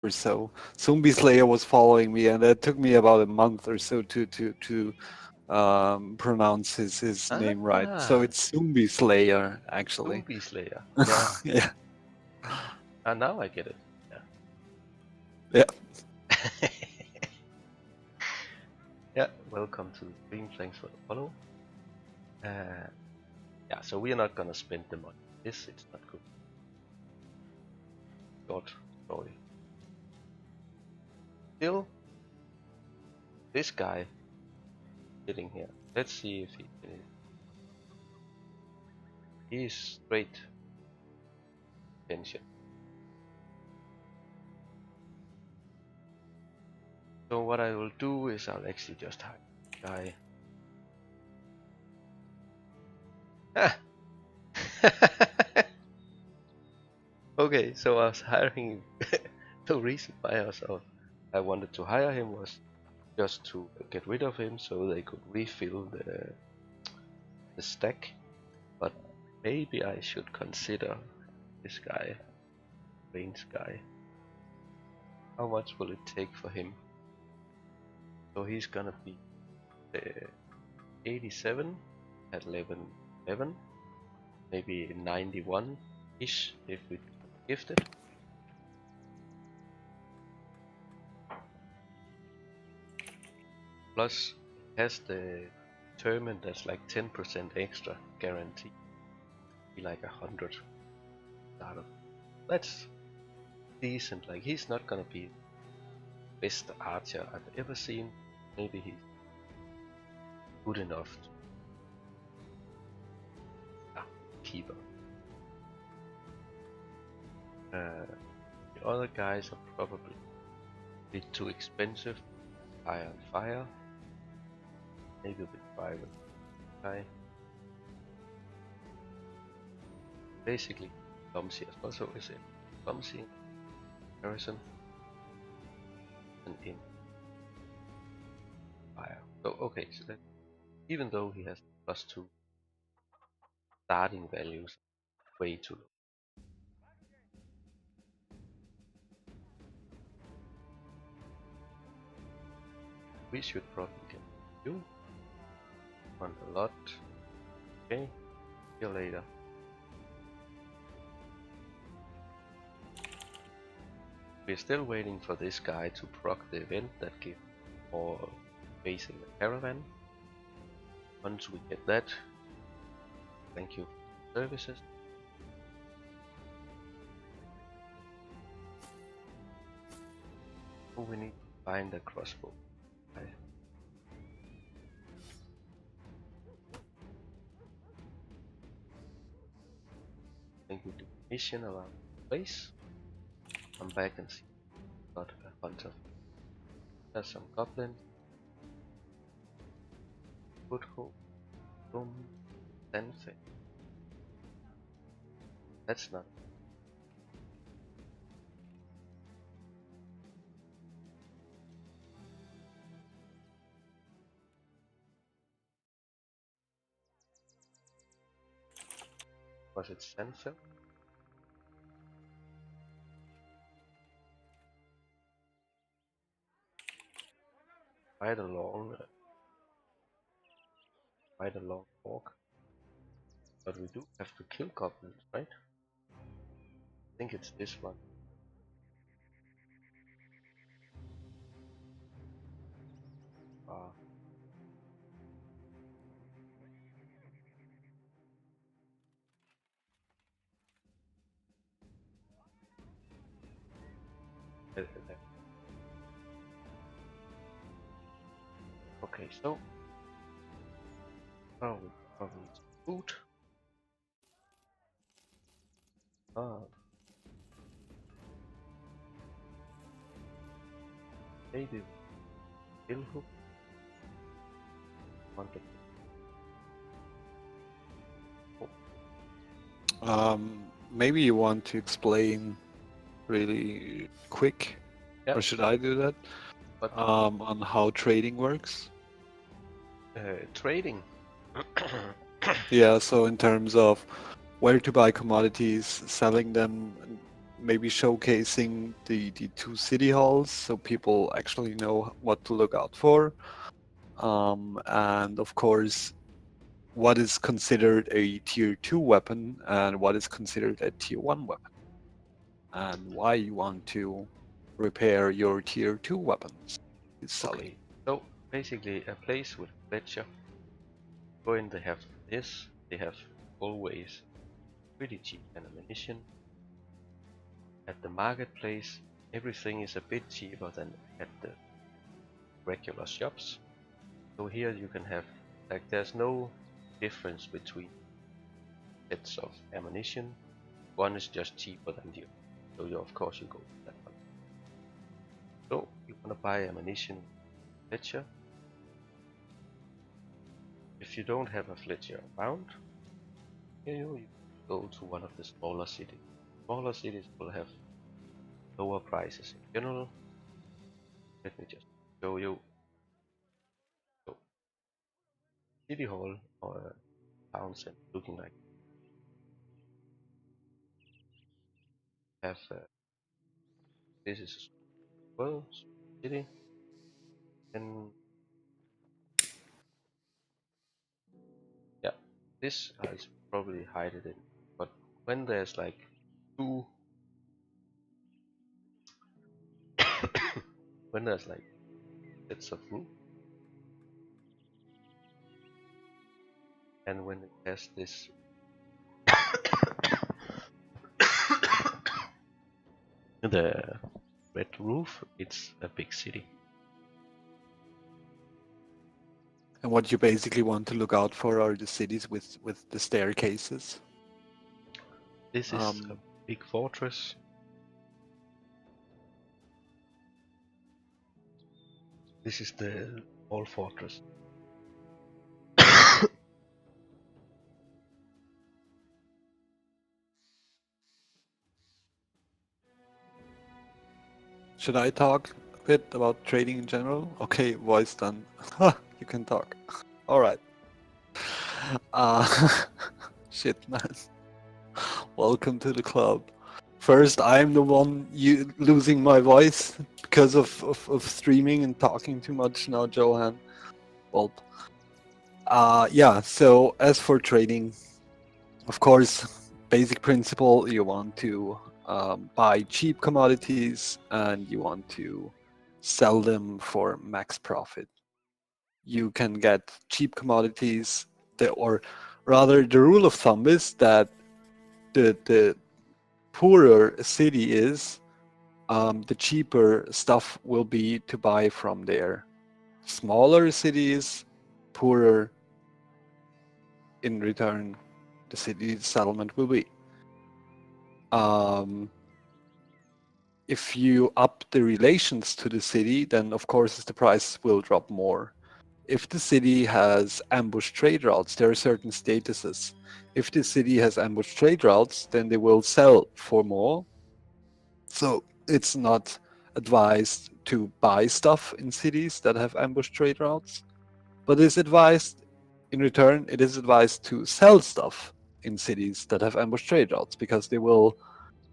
or so. Zombie Slayer was following me, and it took me about a month or so to pronounce his name right. So Ah, it's Zombie Slayer, actually. Zombie Slayer. Yeah. Yeah, And now I get it. yeah. Yeah. Yeah. Welcome to the stream. Thanks for the follow. Yeah. So we are not gonna spend the money. It's not good. Short story. Still, this guy sitting here. Let's see if he's straight tension. So what I will do is I'll actually just hire the guy. Ah! Okay, so I was hiring. The reason why I wanted to hire him was just to get rid of him so they could refill the stack. But maybe I should consider this guy, range guy. How much will it take for him? So he's gonna be 87 at level 11, maybe 91-ish if we gift it. Plus it has the determined that's like 10% extra guarantee. Be like 100 out of. That's decent. Like he's not gonna be best archer I've ever seen. Maybe he's good enough to keeper. The other guys are probably a bit too expensive. Iron Fire. Maybe a bit private guy. Basically clumsy as well, so is it clumsy in comparison and in fire. So okay, so that even though he has +2 starting values, way too low. We should probably get you on a lot. Okay, see you later. We're still waiting for this guy to proc the event that gives more facing the caravan. Once we get that, thank you for services. So we need to find a crossbow. I think we do a mission around the place. Come back and see. Got a bunch of. There's some goblins. Foothold. Boom. Sensei. That's not. Was it Sensei? Quite a long walk. But we do have to kill goblins, right? I think it's this one. Ah. Okay, so probably food. Ah, maybe kill hook. Want to. Maybe you want to explain really quick, Yeah. or should I do that? But On how trading works. trading. Yeah, so in terms of where to buy commodities, selling them, maybe showcasing the two city halls so people actually know what to look out for. And of course, what is considered a tier 2 weapon and what is considered a tier 1 weapon, and why you want to repair your tier 2 weapons. Sully. Okay, so basically a place with fletcher. Go in, they have this. They have always pretty cheap ammunition. At the marketplace, everything is a bit cheaper than at the regular shops. So here you can have, like, there's no difference between sets of ammunition. One is just cheaper than the other. So you, of course, you go with that one. So you want to buy ammunition Fletcher. If you don't have a Fletcher around, you go to one of the smaller cities. Smaller cities will have lower prices in general. Let me just show you. So, City Hall or town center looking like have this is well city, and yeah, this is probably hide it in. But when there's like two, when there's like sets of roof, and when it has this the red roof, it's a big city. And what you basically want to look out for are the cities with the staircases. This is a big fortress. This is the whole fortress. Should I talk a bit about trading in general? Okay, voice done. You can talk. All right. Shit, man. Welcome to the club. First, I'm the one losing my voice because of streaming and talking too much now, Johan. Well, yeah, so as for trading, of course, basic principle, you want to buy cheap commodities and you want to sell them for max profit. You can get cheap commodities, or rather, the rule of thumb is that the poorer a city is, the cheaper stuff will be to buy from there. Smaller cities, poorer in return the city settlement will be. If you up the relations to the city, then of course the price will drop more. If the city has ambush trade routes, there are certain statuses. If the city has ambush trade routes, then they will sell for more. So it's not advised to buy stuff in cities that have ambush trade routes, but it's advised, in return, it is advised to sell stuff in cities that have ambush trade routes because they will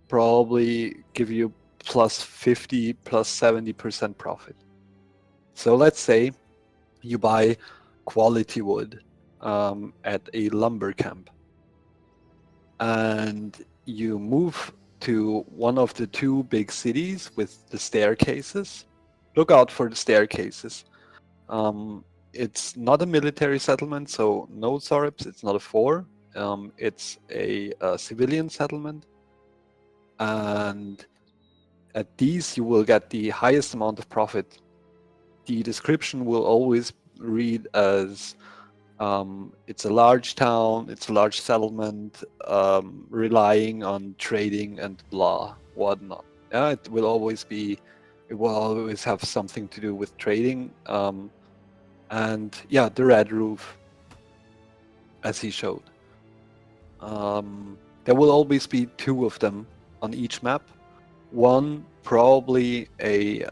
probably give you plus 50, plus 70% profit. So let's say you buy quality wood at a lumber camp and you move to one of the two big cities with the staircases. Look out for the staircases. It's not a military settlement, so no Soribs, it's not a 4. It's a civilian settlement. And at these, you will get the highest amount of profit. The description will always read as it's a large town, it's a large settlement, relying on trading and blah, whatnot. Yeah, it will always have something to do with trading. And yeah, the red roof, as he showed. There will always be 2 of them on each map. One probably a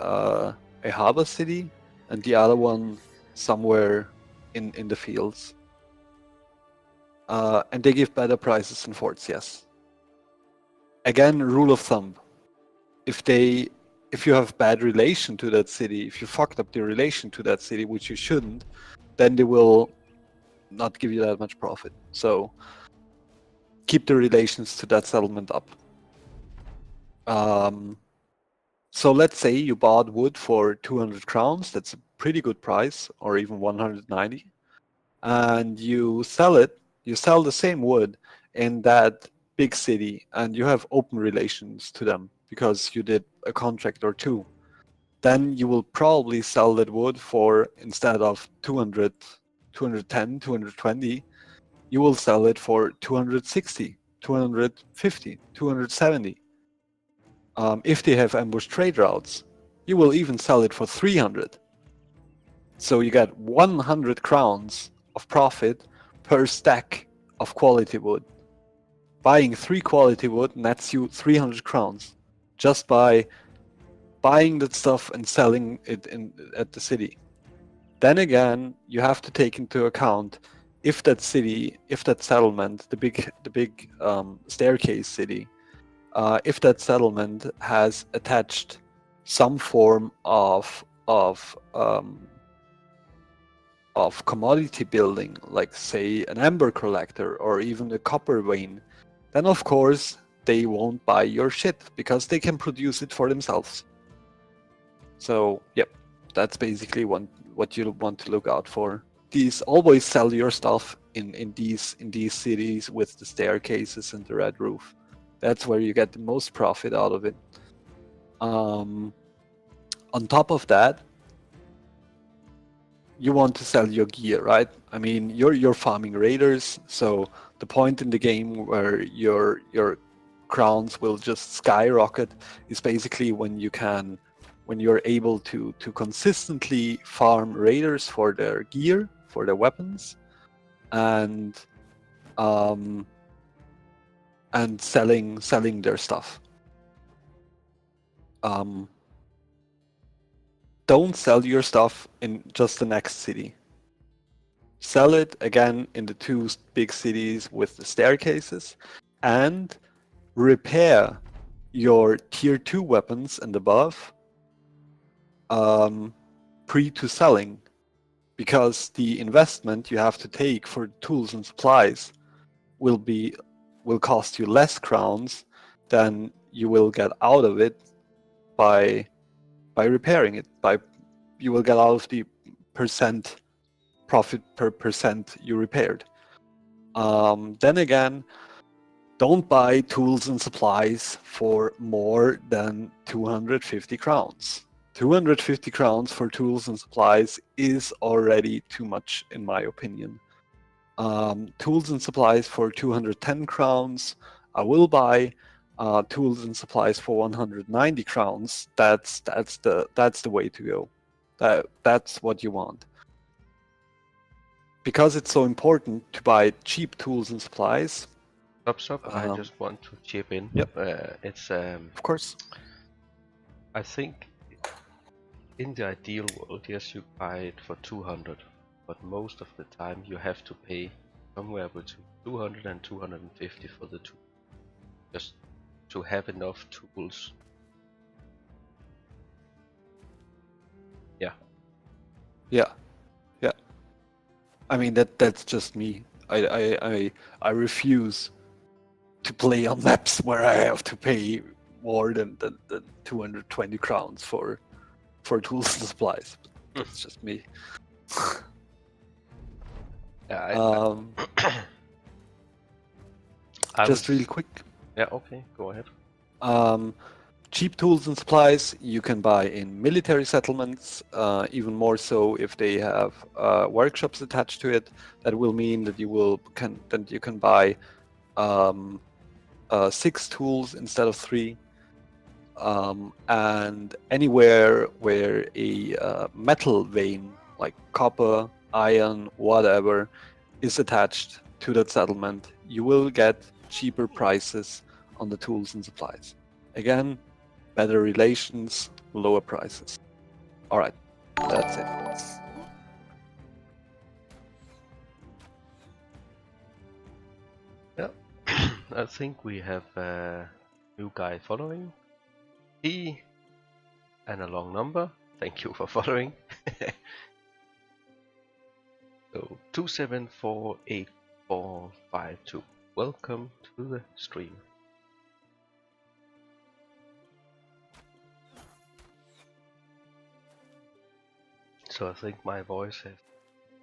harbor city, and the other one somewhere in the fields. And they give better prices than forts, yes. Again, rule of thumb. if you have bad relation to that city, if you fucked up the relation to that city, which you shouldn't, then they will not give you that much profit. So keep the relations to that settlement up. So let's say you bought wood for 200 crowns. That's a pretty good price, or even 190. And you sell it. You sell the same wood in that big city, and you have open relations to them because you did a contract or two. Then you will probably sell that wood for, instead of 200, 210, 220, you will sell it for 260, 250, 270. If they have ambush trade routes, you will even sell it for 300. So you get 100 crowns of profit per stack of quality wood. Buying 3 quality wood nets you 300 crowns just by buying that stuff and selling it at the city. Then again, you have to take into account if that city, if that settlement, the big staircase city, if that settlement has attached some form of commodity building, like say an amber collector or even a copper vein, then of course they won't buy your shit because they can produce it for themselves. So yep, that's basically what you want to look out for. These always sell your stuff in these cities with the staircases and the red roof. That's where you get the most profit out of it. On top of that, you want to sell your gear, right? I mean, you're farming raiders, so the point in the game where your crowns will just skyrocket is basically when you're able to consistently farm raiders for their gear, for their weapons, and selling their stuff. Don't sell your stuff in just the next city. Sell it again in the 2 big cities with the staircases, and repair your tier 2 weapons and above pre to selling, because the investment you have to take for tools and supplies will cost you less crowns than you will get out of it by repairing it. You will get out of the percent profit per percent you repaired. Then again, don't buy tools and supplies for more than 250 crowns. 250 crowns for tools and supplies is already too much, in my opinion. Tools and supplies for 210 crowns, I will buy. Tools and supplies for 190 crowns. That's the way to go. That's what you want. Because it's so important to buy cheap tools and supplies. Stop. I just want to chip in. Yep. It's Of course. I think in the ideal world, yes, you buy it for 200, but most of the time you have to pay somewhere between 200 and 250 for the tool, just to have enough tools. Yeah. I mean that's just me. I refuse to play on maps where I have to pay more than 220 crowns for tools and supplies. That's just me. Yeah, just really quick. Yeah, okay, go ahead. Cheap tools and supplies you can buy in military settlements, even more so if they have workshops attached to it. That will mean that you can buy 6 tools instead of 3. And anywhere where a metal vein like copper, iron, whatever is attached to that settlement, you will get cheaper prices on the tools and supplies. Again, better relations, lower prices. All right, that's it. Yeah, I think we have a new guy following. P and a long number. Thank you for following. So 2748452. Welcome to the stream. So I think my voice has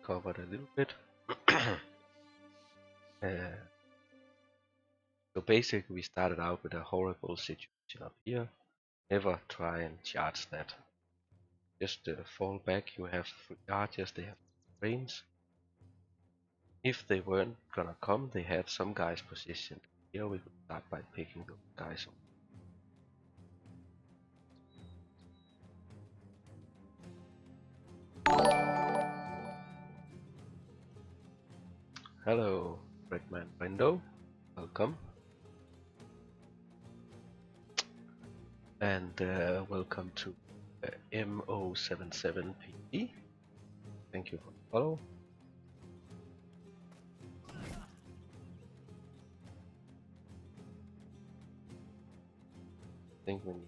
covered a little bit. So basically we started out with a horrible situation up here. Never try and charge that. Just fall back, you have 3 charges, they have brains. If they weren't gonna come, they had some guys positioned. Here we could start by picking those guys up. Hello, Redman Brendo, welcome. And welcome to MO77PD. Thank you for the follow. I think we need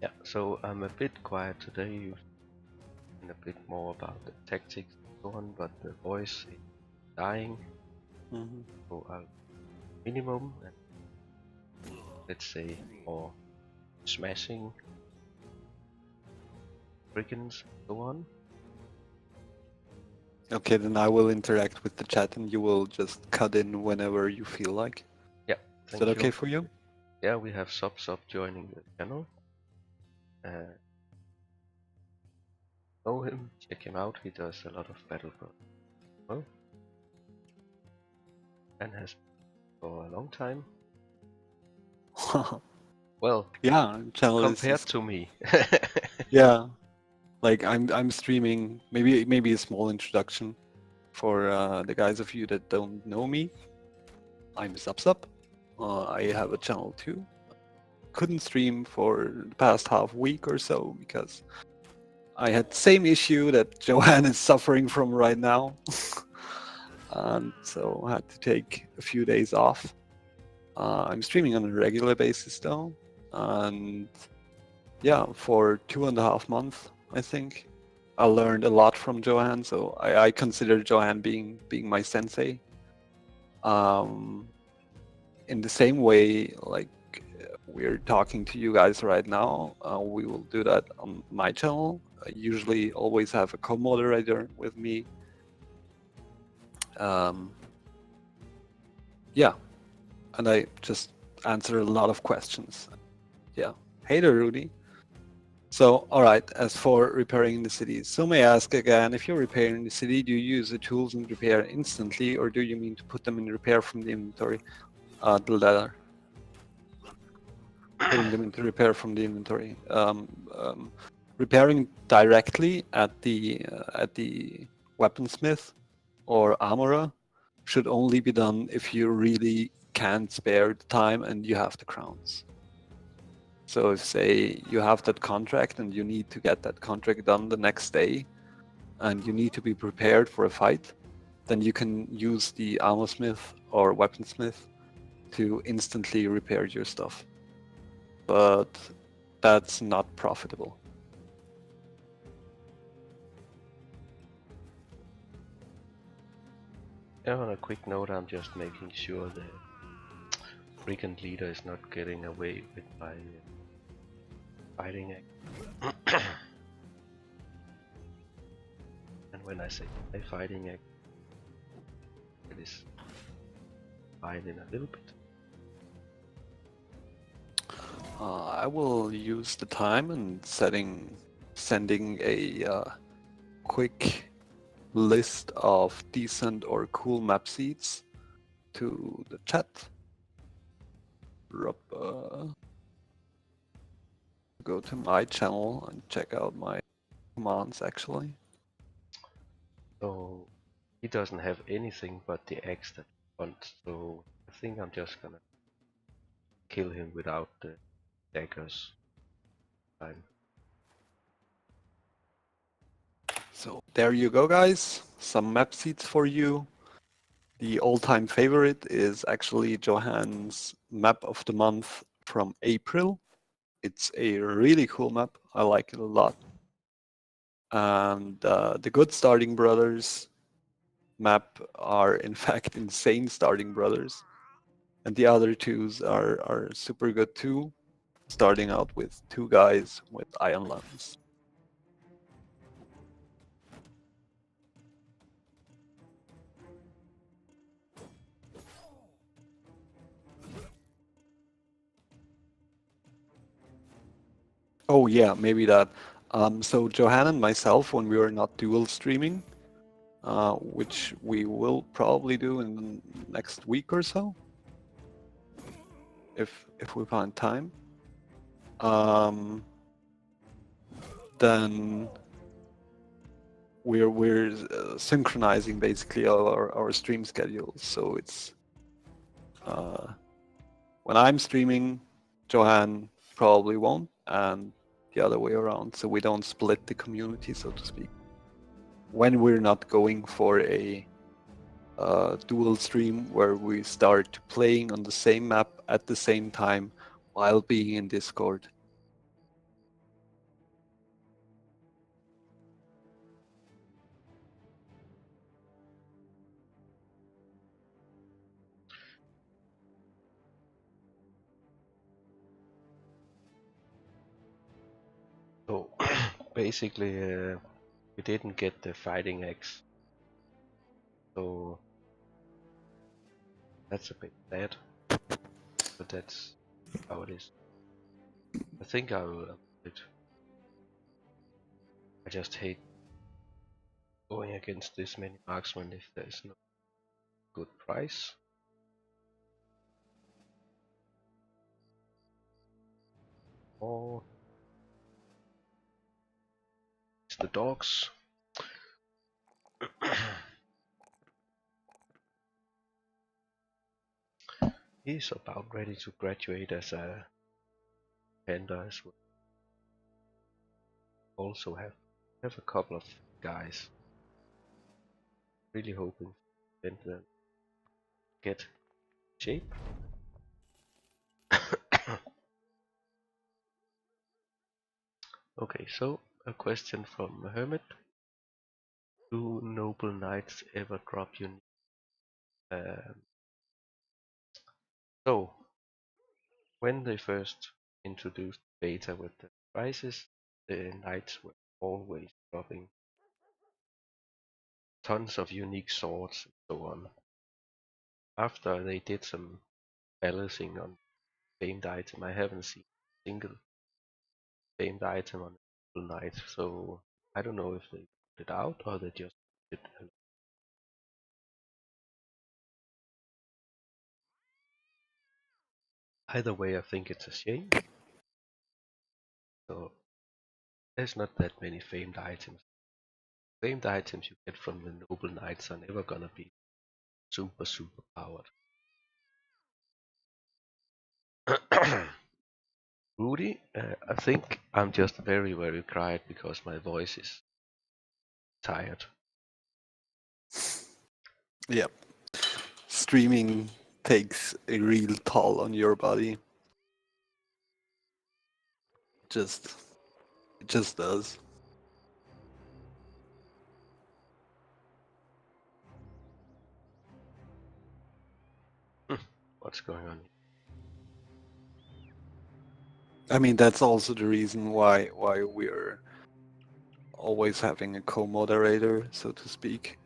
yeah, so I'm a bit quiet today, and a bit more about the tactics and so on, but the voice is dying, so I'll minimum and let's say more smashing brigands and so on. Okay, then I will interact with the chat and you will just cut in whenever you feel like. Yeah, Is that okay for you? Yeah, we have Sub joining the channel. Know him, check him out, he does a lot of Battlefield well, and has for a long time. Well, yeah, channel compared is to me. yeah, like I'm streaming. Maybe a small introduction for the guys of you that don't know me. I'm Subsub. I have a channel too. Couldn't stream for the past half week or so because I had the same issue that Joanne is suffering from right now. And so I had to take a few days off. I'm streaming on a regular basis though. And yeah, for 2.5 months, I think. I learned a lot from Joanne, so I consider Joanne being my sensei. In the same way, like we're talking to you guys right now, we will do that on my channel. I usually always have a co-moderator with me. Yeah, and I just answer a lot of questions. Yeah. Hey there, Rudy. So, all right, as for repairing the city, so may I ask again, if you're repairing the city, do you use the tools in repair instantly, or do you mean to put them in repair from the inventory? The latter. Putting them into repair from the inventory. Repairing directly at the weaponsmith or armorer should only be done if you really can't spare the time and you have the crowns. So if, say, you have that contract and you need to get that contract done the next day and you need to be prepared for a fight, then you can use the armorsmith or weaponsmith to instantly repair your stuff. But that's not profitable. Yeah, on a quick note, I'm just making sure the brigand leader is not getting away with my fighting act. And when I say my fighting act, it is fine in a little bit. I will use the time and sending a quick list of decent or cool map seeds to the chat. Go to my channel and check out my commands actually. So he doesn't have anything but the axe that he wants, so I think I'm just gonna kill him without the daggers time. So there you go, guys. Some map seeds for you. The all-time favorite is actually Johan's map of the month from April. It's a really cool map. I like it a lot. And the good starting brothers map are in fact insane starting brothers. And the other twos are super good too, starting out with two guys with iron lungs. Oh yeah, maybe that. So Johan and myself, when we were not dual streaming, which we will probably do in the next week or so, if we find time, then we're synchronizing basically our stream schedules. So it's when I'm streaming, Johan probably won't, and the other way around. So we don't split the community, so to speak. When we're not going for a dual stream where we start playing on the same map at the same time while being in Discord. So basically, we didn't get the fighting axe, so that's a bit sad. But that's how it is. I think I will upload it. I just hate going against this many marksmen if there's no good price. Or it's the dogs. He's about ready to graduate as a panda as well. Also have a couple of guys. Really hoping to them get shape. Okay, so a question from Hermit. Do noble knights ever drop you? Um, so when they first introduced beta with the prices, the knights were always dropping tons of unique swords and so on. After they did some balancing on famed item, I haven't seen a single famed item on a knight, so I don't know if they put it out or they just did it. Either way, I think it's a shame. So there's not that many famed items. Famed items you get from the noble knights are never gonna be super powered. Rudy, I think I'm just very quiet because my voice is tired. Yep. Streaming takes a real toll on your body. Just it just does. What's going on? I mean, that's also the reason why we're always having a co-moderator, so to speak.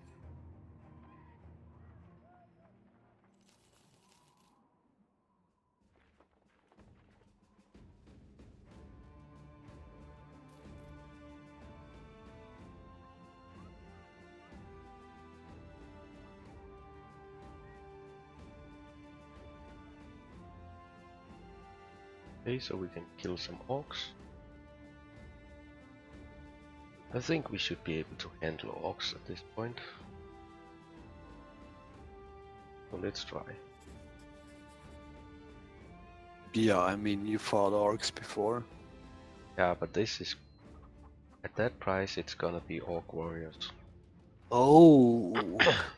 Okay, so we can kill some orcs. I think we should be able to handle orcs at this point. So let's try. Yeah, I mean, you fought orcs before. Yeah, but this is... At that price, it's gonna be orc warriors. Oh,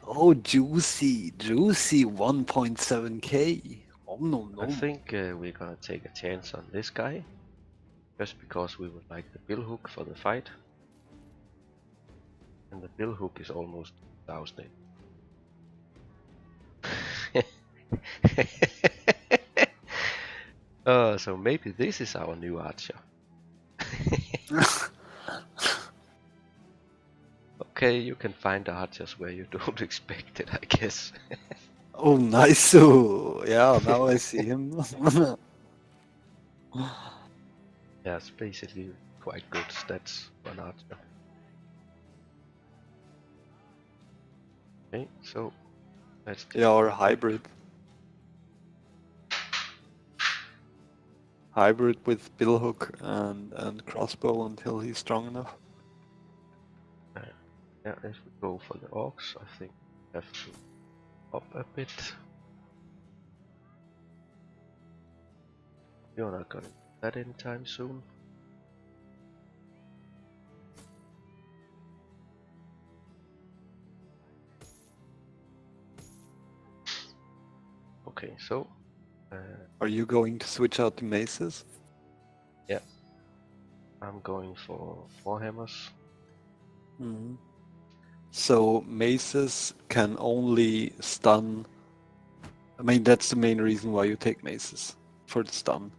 oh, juicy, juicy 1.7k. Oh, no, I no. think we're gonna take a chance on this guy. Just because we would like the billhook for the fight. And the billhook is almost 1000. So maybe this is our new archer. Okay, you can find archers where you don't expect it, I guess. Oh, nice. Oh, yeah, now I see him. Yeah, it's basically quite good stats for an archer. Okay, so let's take Yeah, or hybrid. Hybrid with billhook and crossbow until he's strong enough. yeah, if we go for the orcs, I think we have to up a bit. You're not gonna do that anytime soon. Okay, so Are you going to switch out the maces? yeah, I'm going for warhammers. Mhm. So maces can only stun. I mean, that's the main reason why you take maces, for the stun.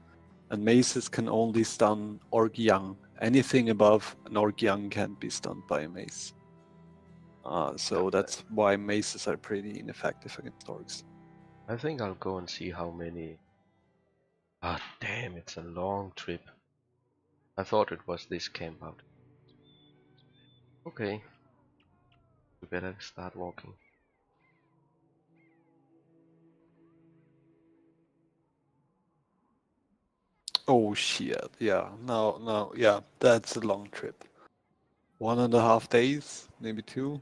And maces can only stun Orc Young. Anything above an Orc Young can't be stunned by a mace. So that's why maces are pretty ineffective against orcs. I think I'll go and see how many. Ah, damn, it's a long trip. I thought it was this camp out. Okay, we better start walking. Oh shit! Yeah, no, yeah, that's a long trip. 1.5 days, maybe 2.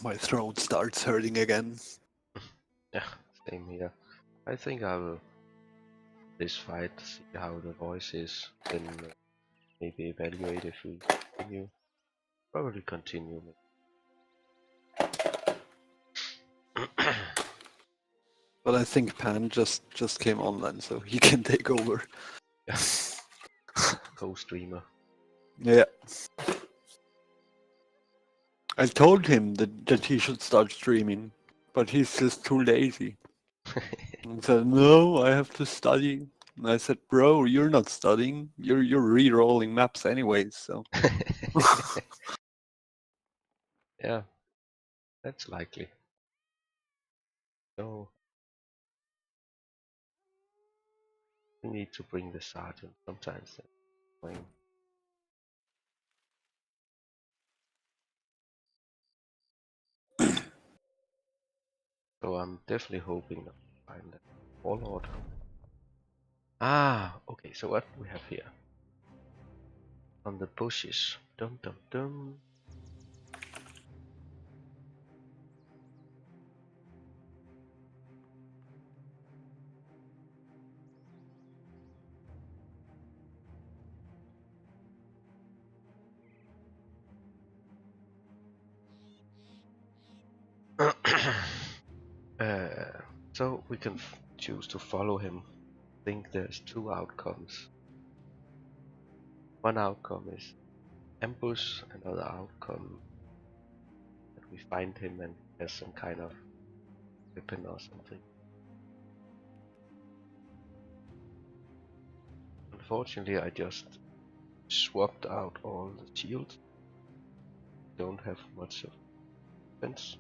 My throat starts hurting again. Yeah, same here. I think I will this fight, see how the voice is, then maybe evaluate if we continue. Probably continue. But I think Pan just came online, so he can take over. Yeah, co-streamer. Yeah. I told him that he should start streaming, but he's just too lazy. He said, "No, I have to study." And I said, "Bro, you're not studying. You're re-rolling maps anyways." So Yeah, that's likely. So we need to bring the sergeant sometimes. Then. So I'm definitely hoping that we find that warlord. Ah, okay. So what do we have here? On the bushes. Dum dum dum. So we can choose to follow him. I think there's two outcomes. One outcome is ambush, another outcome that we find him and he has some kind of weapon or something. Unfortunately, I just swapped out all the shields. Don't have much of defense.